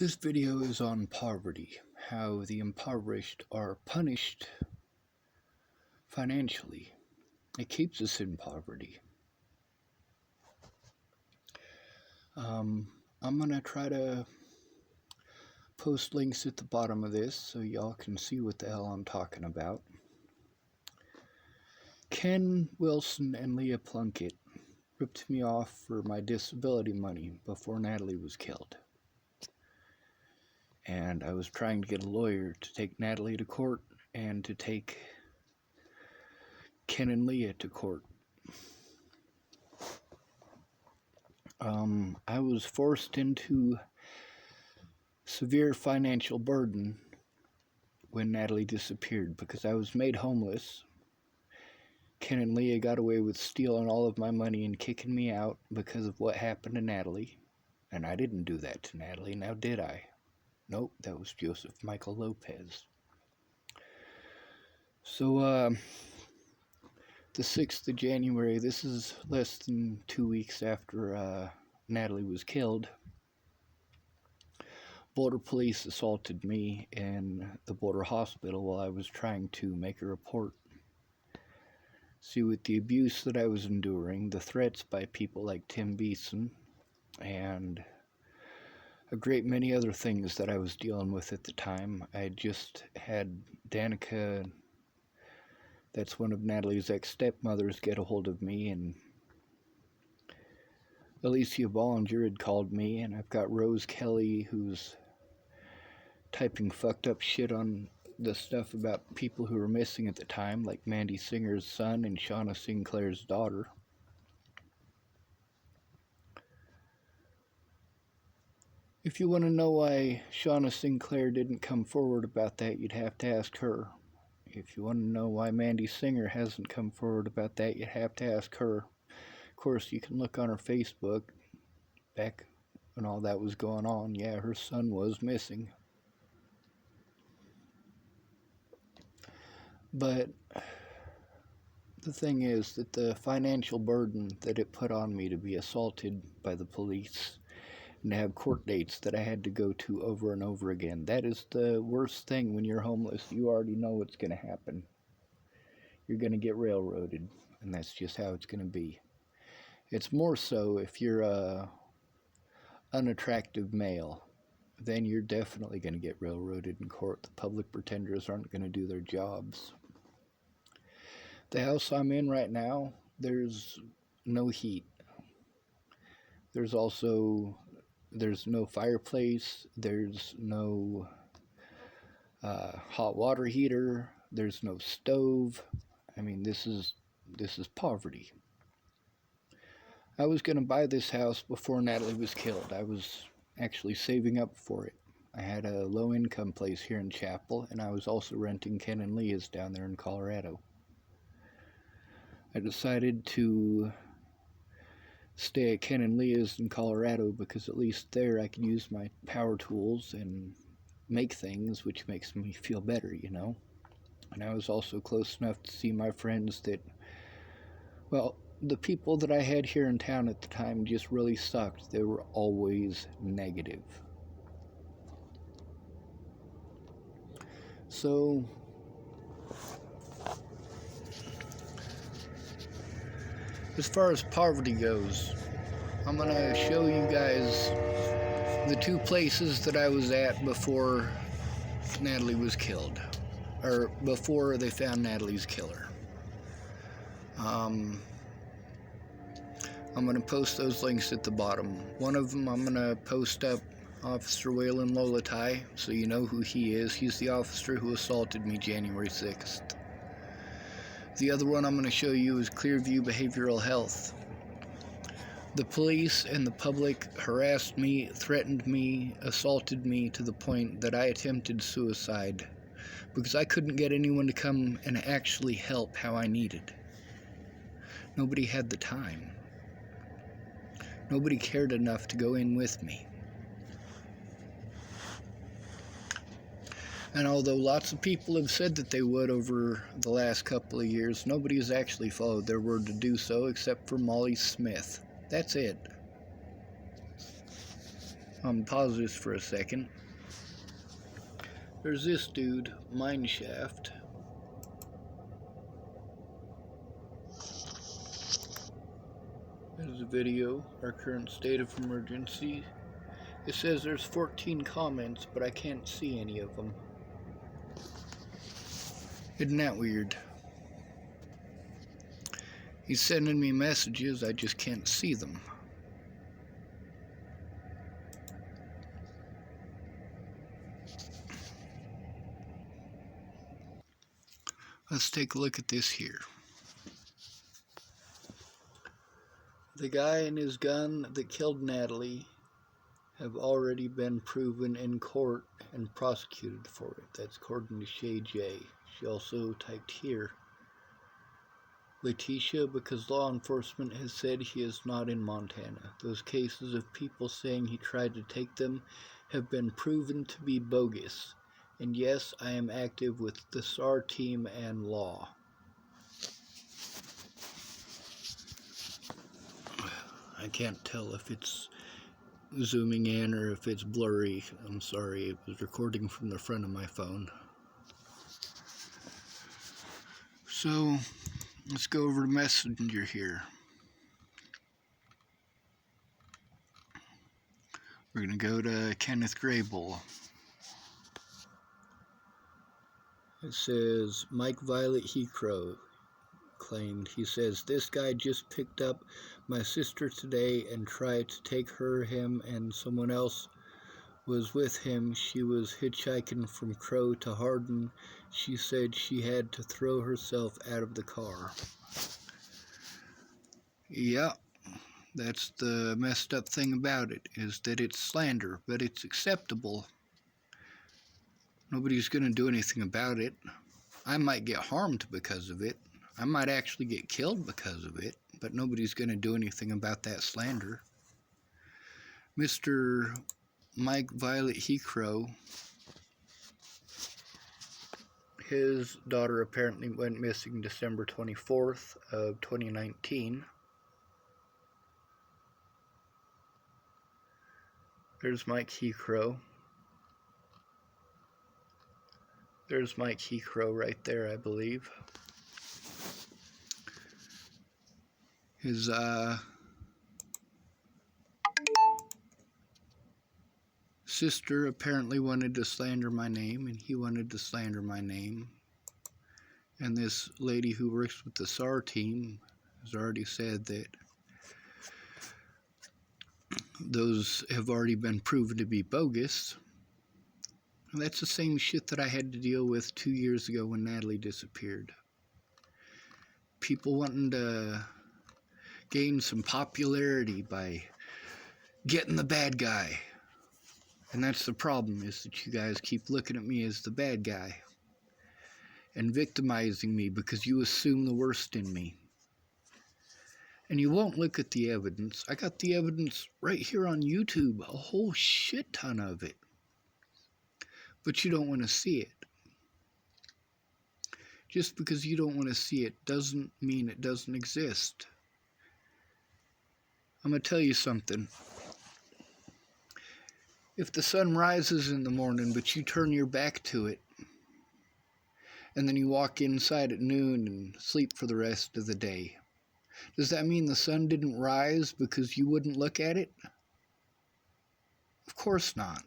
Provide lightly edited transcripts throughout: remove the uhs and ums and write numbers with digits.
This video is on poverty, how the impoverished are punished financially. It keeps us in poverty. I'm going to try to post links at the bottom of this so y'all can see what the hell I'm talking about. Ken Wilson and Leah Plunkett ripped me off for my disability money before Natalie was killed. And I was trying to get a lawyer to take Natalie to court and to take Ken and Leah to court. I was forced into severe financial burden when Natalie disappeared because I was made homeless. Ken and Leah got away with stealing all of my money and kicking me out because of what happened to Natalie. And I didn't do that to Natalie, now did I? Nope, that was Joseph Michael Lopez. So, the 6th of January, this is less than 2 weeks after Natalie was killed, border police assaulted me in the border hospital while I was trying to make a report. See, with the abuse that I was enduring, the threats by people like Tim Beeson, and a great many other things that I was dealing with at the time, I just had Danica, that's one of Natalie's ex-stepmothers, get a hold of me, and Alycia Bollinger had called me, and I've got Rose Kelly, who's typing fucked up shit on the stuff about people who were missing at the time, like Mandy Singer's son and Shauna Sinclair's daughter. If you want to know why Shauna Sinclair didn't come forward about that, you'd have to ask her. If you want to know why Mandy Singer hasn't come forward about that, you'd have to ask her. Of course, you can look on her Facebook back when all that was going on. Yeah, her son was missing. But the thing is that the financial burden that it put on me to be assaulted by the police and to have court dates that I had to go to over and over again, that is the worst thing when you're homeless. You already know what's going to happen. You're going to get railroaded, and that's just how it's going to be. It's more so if you're a unattractive male, then you're definitely going to get railroaded in court. The public pretenders aren't going to do their jobs. The house I'm in right now, there's no heat. There's no fireplace, there's no hot water heater, there's no stove. I mean, this is poverty. I was going to buy this house before Natalie was killed. I was actually saving up for it. I had a low-income place here in Chapel, and I was also renting Ken and Leah's down there in Colorado. I decided to stay at Ken and Leah's in Colorado because at least there I could use my power tools and make things, which makes me feel better, you know. And I was also close enough to see my friends that, well, the people that I had here in town at the time just really sucked. They were always negative. So as far as poverty goes, I'm going to show you guys the two places that I was at before Natalie was killed, or before they found Natalie's killer. I'm going to post those links at the bottom. One of them I'm going to post up Officer Waylon Lolatai, so you know who he is. He's the officer who assaulted me January 6th. The other one I'm going to show you is Clearview Behavioral Health. The police and the public harassed me, threatened me, assaulted me to the point that I attempted suicide because I couldn't get anyone to come and actually help how I needed. Nobody had the time. Nobody cared enough to go in with me. And although lots of people have said that they would over the last couple of years, nobody has actually followed their word to do so except for Molly Smith. That's it. Pause this for a second. There's this dude, Mineshaft. There's a video, our current state of emergency. It says there's 14 comments, but I can't see any of them. Isn't that weird? He's sending me messages, I just can't see them. Let's take a look at this here. The guy and his gun that killed Natalie have already been proven in court and prosecuted for it. That's according to Shay J. She also typed here, Alycia, because law enforcement has said he is not in Montana. Those cases of people saying he tried to take them have been proven to be bogus. And yes, I am active with the SAR team and law. I can't tell if it's zooming in or if it's blurry. I'm sorry, it was recording from the front of my phone. So, let's go over to Messenger here. We're going to go to Kenneth Grable. It says, Mike Violet Hecrow claimed, he says, this guy just picked up my sister today and tried to take her, him, and someone else was with him. She was hitchhiking from Crow to Hardin. She said she had to throw herself out of the car. Yeah, that's the messed up thing about it, is that it's slander, but it's acceptable. Nobody's going to do anything about it. I might get harmed because of it. I might actually get killed because of it, but nobody's going to do anything about that slander. Mr. Mike Violet Hecrow, his daughter apparently went missing December 24th of 2019. There's Mike Hecrow. There's Mike Hecrow right there, I believe. His sister apparently wanted to slander my name, and he wanted to slander my name. And this lady who works with the SAR team has already said that those have already been proven to be bogus. And that's the same shit that I had to deal with 2 years ago when Natalie disappeared. People wanting to gain some popularity by getting the bad guy. And that's the problem, is that you guys keep looking at me as the bad guy and victimizing me because you assume the worst in me. And you won't look at the evidence. I got the evidence right here on YouTube, a whole shit ton of it. But you don't want to see it. Just because you don't want to see it doesn't mean it doesn't exist. I'm going to tell you something. If the sun rises in the morning, but you turn your back to it, and then you walk inside at noon and sleep for the rest of the day, does that mean the sun didn't rise because you wouldn't look at it? Of course not.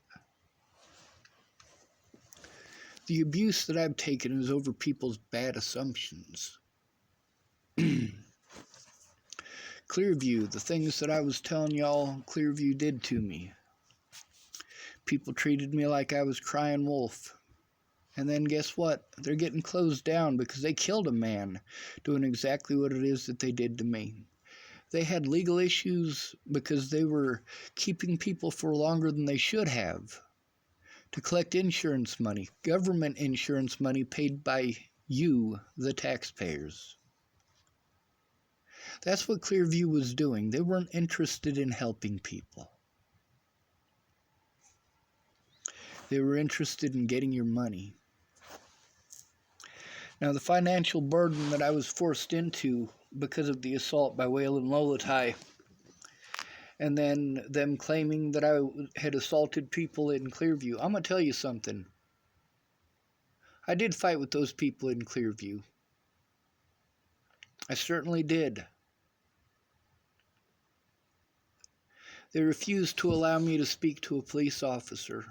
The abuse that I've taken is over people's bad assumptions. Clearview, the things that I was telling y'all Clearview did to me. People treated me like I was crying wolf. And then guess what? They're getting closed down because they killed a man doing exactly what it is that they did to me. They had legal issues because they were keeping people for longer than they should have to collect insurance money, government insurance money paid by you, the taxpayers. That's what Clearview was doing. They weren't interested in helping people. They were interested in getting your money. Now, the financial burden that I was forced into because of the assault by Waylon Lolatai and then them claiming that I had assaulted people in Clearview. I'm going to tell you something. I did fight with those people in Clearview. I certainly did. They refused to allow me to speak to a police officer.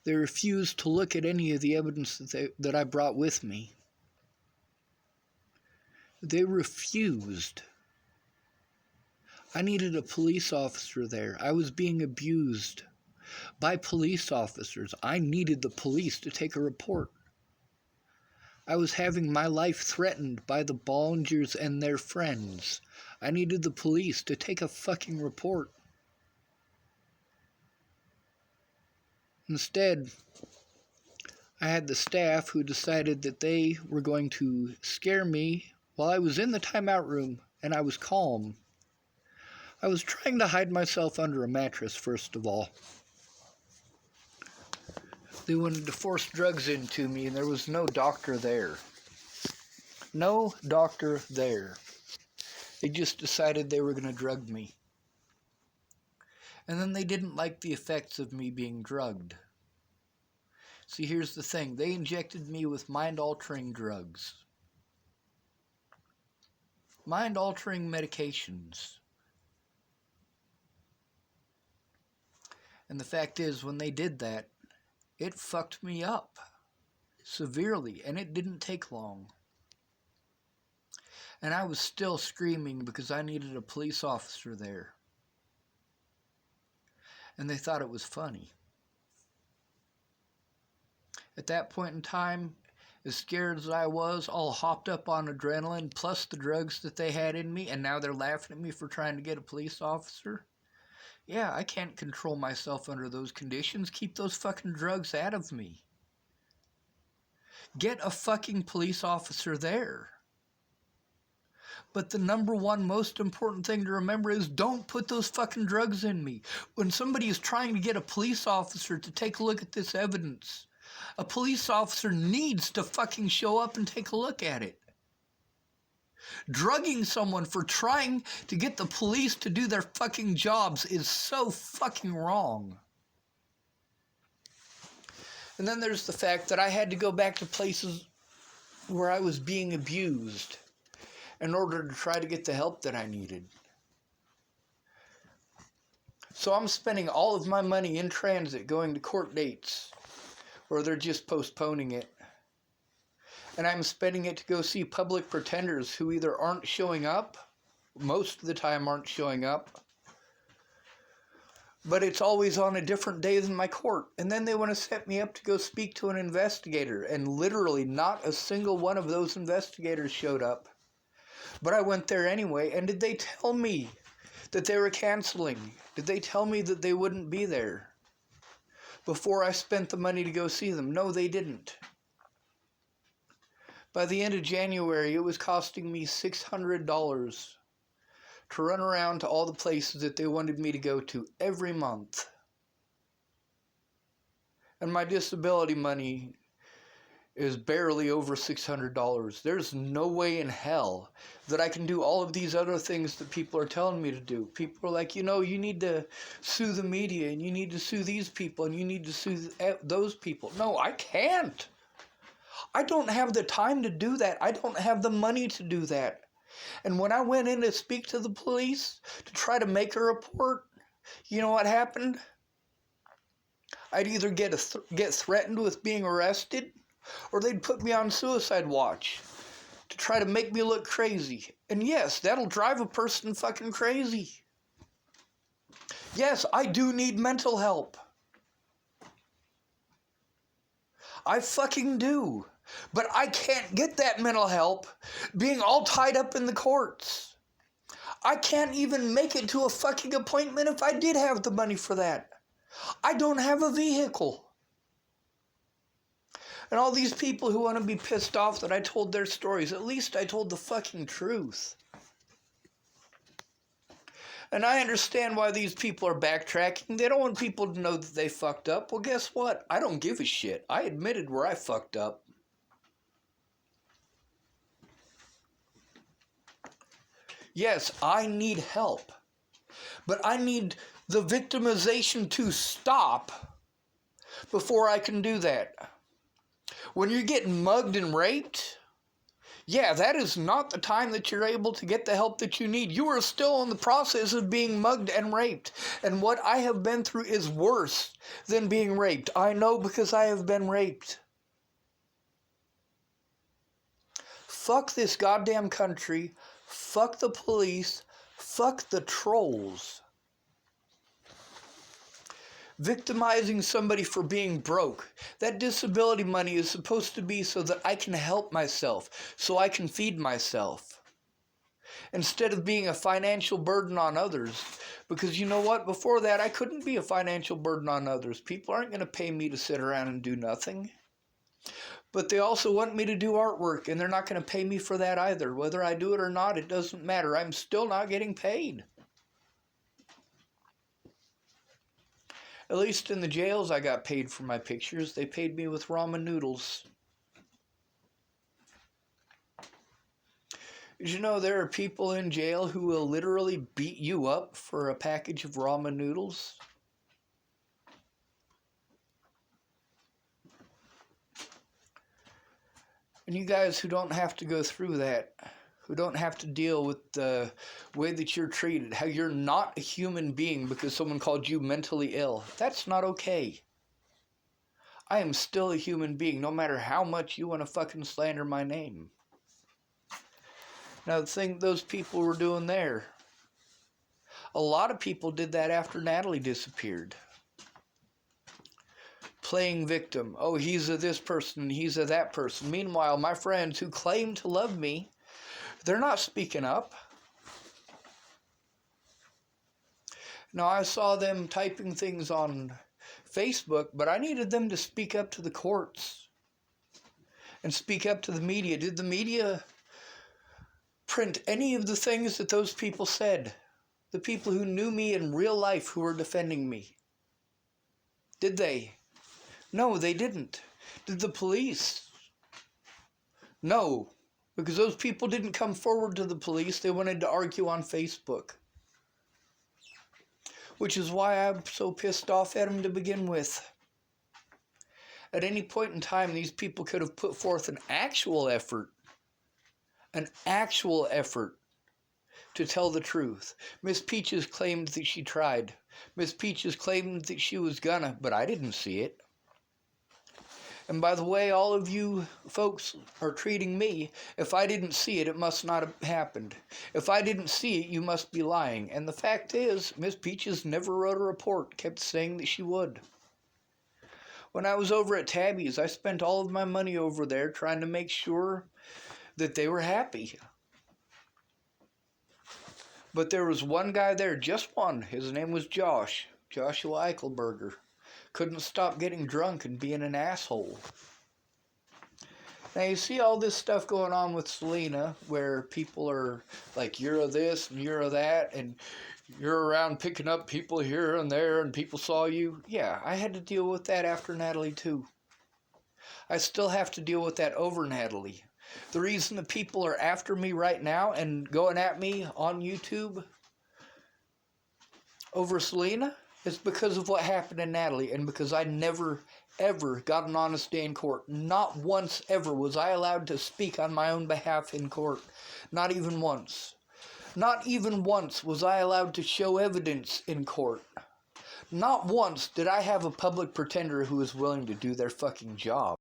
They refused to look at any of the evidence that I brought with me. They refused. I needed a police officer there. I was being abused by police officers. I needed the police to take a report. I was having my life threatened by the Bollingers and their friends. I needed the police to take a fucking report. Instead, I had the staff who decided that they were going to scare me while I was in the timeout room, and I was calm. I was trying to hide myself under a mattress, first of all. They wanted to force drugs into me, and there was no doctor there. No doctor there. They just decided they were going to drug me. And then they didn't like the effects of me being drugged. See, here's the thing. They injected me with mind-altering drugs. Mind-altering medications. And the fact is, when they did that, it fucked me up severely, and it didn't take long. And I was still screaming because I needed a police officer there. And they thought it was funny. At that point in time, as scared as I was, all hopped up on adrenaline, plus the drugs that they had in me, and now they're laughing at me for trying to get a police officer. Yeah, I can't control myself under those conditions. Keep those fucking drugs out of me. Get a fucking police officer there. But the number one most important thing to remember is don't put those fucking drugs in me. When somebody is trying to get a police officer to take a look at this evidence, a police officer needs to fucking show up and take a look at it. Drugging someone for trying to get the police to do their fucking jobs is so fucking wrong. And then there's the fact that I had to go back to places where I was being abused in order to try to get the help that I needed. So I'm spending all of my money in transit going to court dates where they're just postponing it. And I'm spending it to go see public pretenders who either aren't showing up, most of the time aren't showing up, but it's always on a different day than my court. And then they want to set me up to go speak to an investigator, and literally not a single one of those investigators showed up. But I went there anyway, and did they tell me that they were canceling? Did they tell me that they wouldn't be there before I spent the money to go see them? No, they didn't. By the end of January, it was costing me $600 to run around to all the places that they wanted me to go to every month. And my disability money is barely over $600. There's no way in hell that I can do all of these other things that people are telling me to do. People are like, you need to sue the media, and you need to sue these people, and you need to sue those people. No, I can't. I don't have the time to do that. I don't have the money to do that. And when I went in to speak to the police to try to make a report, you know what happened? I'd either get threatened with being arrested, or they'd put me on suicide watch to try to make me look crazy. And yes, that'll drive a person fucking crazy. Yes, I do need mental help. I fucking do. But I can't get that mental help being all tied up in the courts. I can't even make it to a fucking appointment if I did have the money for that. I don't have a vehicle. And all these people who want to be pissed off that I told their stories, at least I told the fucking truth. And I understand why these people are backtracking. They don't want people to know that they fucked up. Well, guess what? I don't give a shit. I admitted where I fucked up. Yes, I need help. But I need the victimization to stop before I can do that. When you're getting mugged and raped, yeah, that is not the time that you're able to get the help that you need. You are still in the process of being mugged and raped. And what I have been through is worse than being raped. I know because I have been raped. Fuck this goddamn country. Fuck the police. Fuck the trolls. Victimizing somebody for being broke. That disability money is supposed to be so that I can help myself, so I can feed myself, instead of being a financial burden on others. Because you know what? Before that, I couldn't be a financial burden on others. People aren't going to pay me to sit around and do nothing. But they also want me to do artwork, and they're not going to pay me for that either. Whether I do it or not, it doesn't matter. I'm still not getting paid. At least in the jails, I got paid for my pictures. They paid me with ramen noodles. Did you know there are people in jail who will literally beat you up for a package of ramen noodles? And you guys who don't have to go through that, who don't have to deal with the way that you're treated, how you're not a human being because someone called you mentally ill. That's not okay. I am still a human being, no matter how much you want to fucking slander my name. Now, the thing those people were doing there, a lot of people did that after Natalie disappeared. Playing victim. Oh, he's a this person, he's a that person. Meanwhile, my friends who claim to love me, they're not speaking up. Now, I saw them typing things on Facebook, but I needed them to speak up to the courts and speak up to the media. Did the media print any of the things that those people said? The people who knew me in real life who were defending me. Did they? No, they didn't. Did the police? No. Because those people didn't come forward to the police. They wanted to argue on Facebook. Which is why I'm so pissed off at them to begin with. At any point in time, these people could have put forth an actual effort to tell the truth. Miss Peaches claimed that she tried. Miss Peaches claimed that she was gonna, but I didn't see it. And by the way all of you folks are treating me, if I didn't see it, it must not have happened. If I didn't see it, you must be lying. And the fact is, Miss Peaches never wrote a report, kept saying that she would. When I was over at Tabby's, I spent all of my money over there trying to make sure that they were happy. But there was one guy there, just one. His name was Joshua Eichelberger. Couldn't stop getting drunk and being an asshole. Now you see all this stuff going on with Selena, where people are like, you're a this and you're a that, and you're around picking up people here and there, and people saw you. Yeah, I had to deal with that after Natalie too. I still have to deal with that over Natalie. The reason the people are after me right now and going at me on YouTube over Selena is because of what happened to Natalie, and because I never, ever got an honest day in court. Not once ever was I allowed to speak on my own behalf in court. Not even once. Not even once was I allowed to show evidence in court. Not once did I have a public pretender who was willing to do their fucking job.